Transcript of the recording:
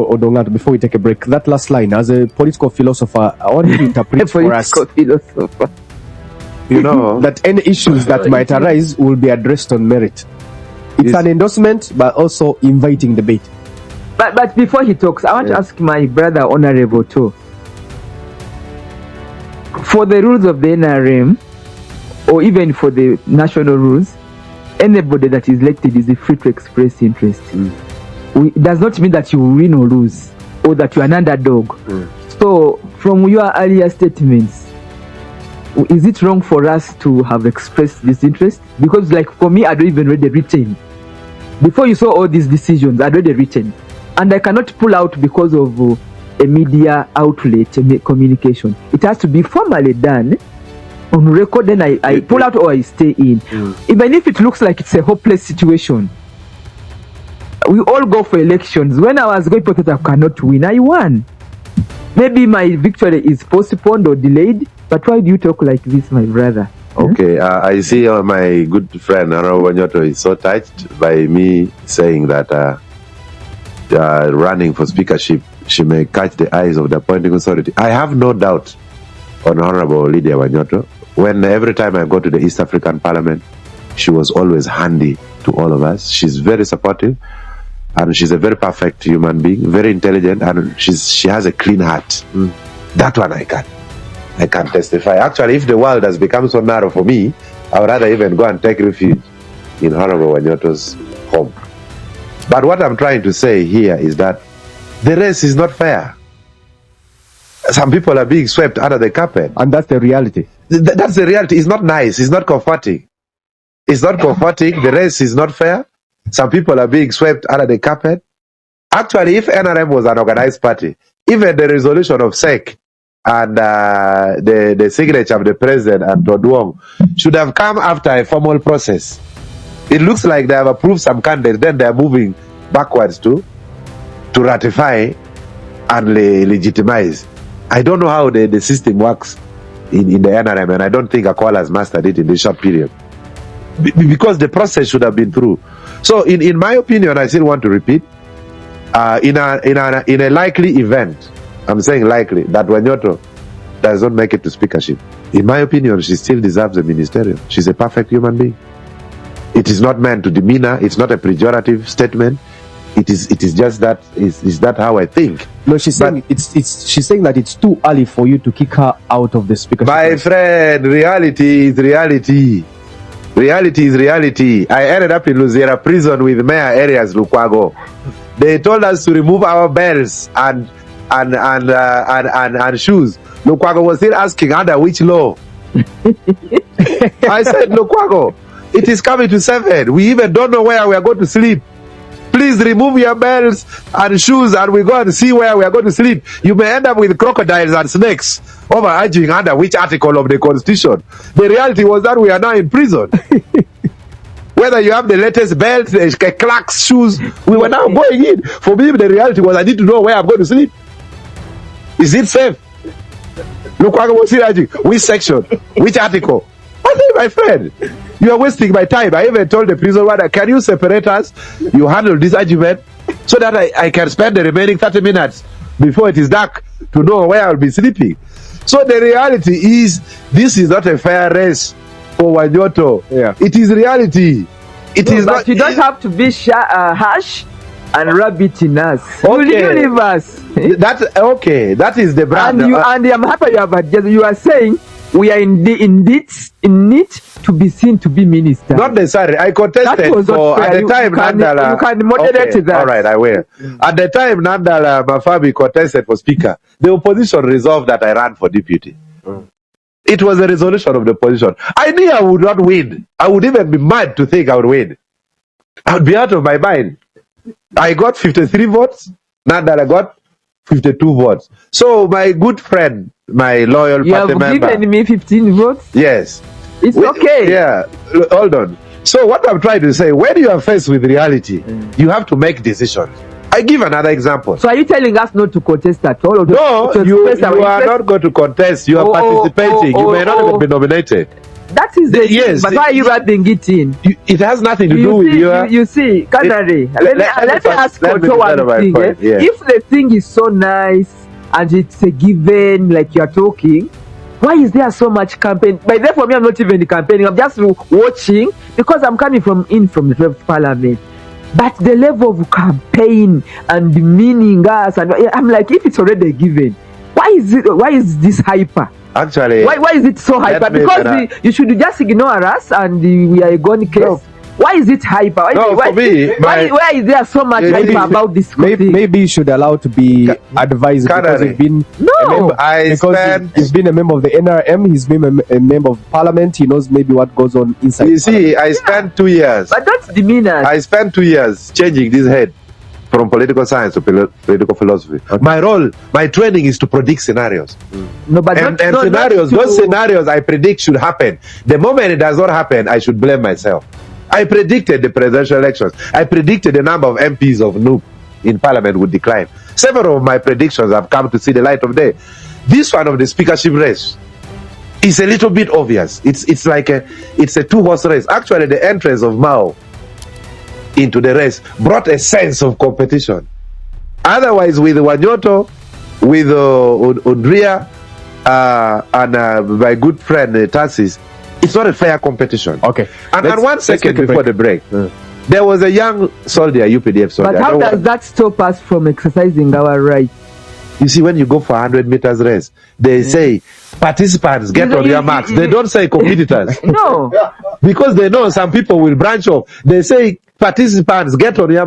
Odonga, before we take a break, that last line, as a political philosopher, I want you to interpret for us. Philosopher. You know that any issues that might arise will be addressed on merit. It's an endorsement, but also inviting debate. But before he talks, I want to ask my brother, Honorable Otto. For the rules of the NRM, or even for the national rules, anybody that is elected is free to express interest. It does not mean that you win or lose, or that you are an underdog. So, from your earlier statements, is it wrong for us to have expressed this interest? Because, like, for me, I don't even read the written. Before you saw all these decisions, I read the written. And I cannot pull out because of a media outlet communication. It has to be formally done on record, then I pull out or I stay in. Even if it looks like it's a hopeless situation. We all go for elections. When I was going to I cannot win, I won. Maybe my victory is postponed or delayed, but why do you talk like this, my brother? Okay, I see my good friend Wanyoto is so touched by me saying that running for speakership, she may catch the eyes of the appointing authority. I have no doubt on Honorable Lydia Wanyoto. Every time I go to the East African Parliament, she was always handy to all of us. She's very supportive, and she's a very perfect human being, very intelligent, and she has a clean heart. That one I can testify. Actually, if the world has become so narrow for me, I would rather even go and take refuge in Honorable Wanyoto's home. But what I'm trying to say here is that the race is not fair. Some people are being swept under the carpet. And that's the reality. That's the reality. It's not nice. It's not comforting. It's not comforting. The race is not fair. Some people are being swept under the carpet. Actually, if NRM was an organized party, even the resolution of SEC and the signature of the president and Dodoth should have come after a formal process. It looks like they have approved some candidates, then they are moving backwards to ratify and legitimize. I don't know how the system works in the NRM, and I don't think Acholi has mastered it in this short period. Because the process should have been through. So, in my opinion, I still want to repeat, in a likely event, I'm saying likely, that Wanyoto does not make it to speakership, in my opinion, she still deserves a ministerial. She's a perfect human being. It is not meant to demean her. It's not a pejorative statement. It is just that. Is that how I think? No, she's saying she's saying that it's too early for you to kick her out of the speakership. My friend, reality is reality. Reality is reality. I ended up in Luzera prison with Mayor Arias Lukwago. They told us to remove our belts and shoes. Lukwago was still asking under which law. I said, Lukwago, it is coming to 7. We even don't know where we are going to sleep. Please remove your belts and shoes and we go and see where we are going to sleep. You may end up with crocodiles and snakes over arguing under which article of the Constitution. The reality was that we are now in prison. Whether you have the latest belt, Clark's shoes, we were now going in. For me, the reality was I need to know where I'm going to sleep. Is it safe? Look, I was here, which section? Which article? I say, my friend, you are wasting my time. I even told the prison warden, can you separate us? You handle this argument so that I can spend the remaining 30 minutes before it is dark to know where I'll be sleeping. So the reality is, this is not a fair race for Wanyoto. Yeah. It is reality. It is not. You don't have to be harsh and rabbit in us. Okay. Universe. That's okay. That is the brand. And I'm happy you have adjusted. You are saying we are in need to be seen to be minister. Not necessarily. I contested at the time. Nandala. You can moderate that. All right, I will. At the time, Nandala Mafabi contested for speaker. The opposition resolved that I ran for deputy. It was a resolution of the opposition. I knew I would not win. I would even be mad to think I would win. I would be out of my mind. I got 53 votes. Nandala got 52 votes. So my good friend, my loyal party member. You have given me 15 votes? Yes. It's okay. Yeah. Hold on. So what I'm trying to say, when you are faced with reality, you have to make decisions. I give another example. So are you telling us not to contest at all? No, you are not going to contest. You are participating. You may not even be nominated. That is the Yes, thing, but why are you rubbing it in? It has nothing to do with your. You see, Canary. Let me ask Otto one thing. If the thing is so nice and it's a given, like you're talking, why is there so much campaign? By therefore, me, I'm not even campaigning. I'm just watching because I'm coming from the parliament. But the level of campaign and meaning us, and I'm like, if it's already given, why is this hyper? Actually, why is it so hyper? Because you should just ignore us and we are a gone case. No. Why is it hyper? Why is there so much hyper about this thing? Maybe you should allow to be advised because he's been he's been a member of the NRM, he's been a member of parliament, he knows maybe what goes on inside. You see, I spent 2 years. But that's demeanor. I spent 2 years changing this head from political science to political philosophy. Okay. My role, my training is to predict scenarios. No, but those scenarios I predict should happen. The moment it does not happen, I should blame myself. I predicted the presidential elections. I predicted the number of MPs of NUP in parliament would decline. Several of my predictions have come to see the light of day. This one of the speakership race is a little bit obvious. It's like a 2-horse race. Actually, the entrance of Mao into the race brought a sense of competition. Otherwise, with Wanyoto, with Odria, and my good friend Tassis, it's not a fair competition. Okay. And 1 second before the break, there was a young soldier, UPDF soldier. But how does that stop us from exercising our rights? You see, when you go for 100 meters race, they say participants get on your marks. They don't say competitors. No. Because they know some people will branch off. They say participants get on your marks.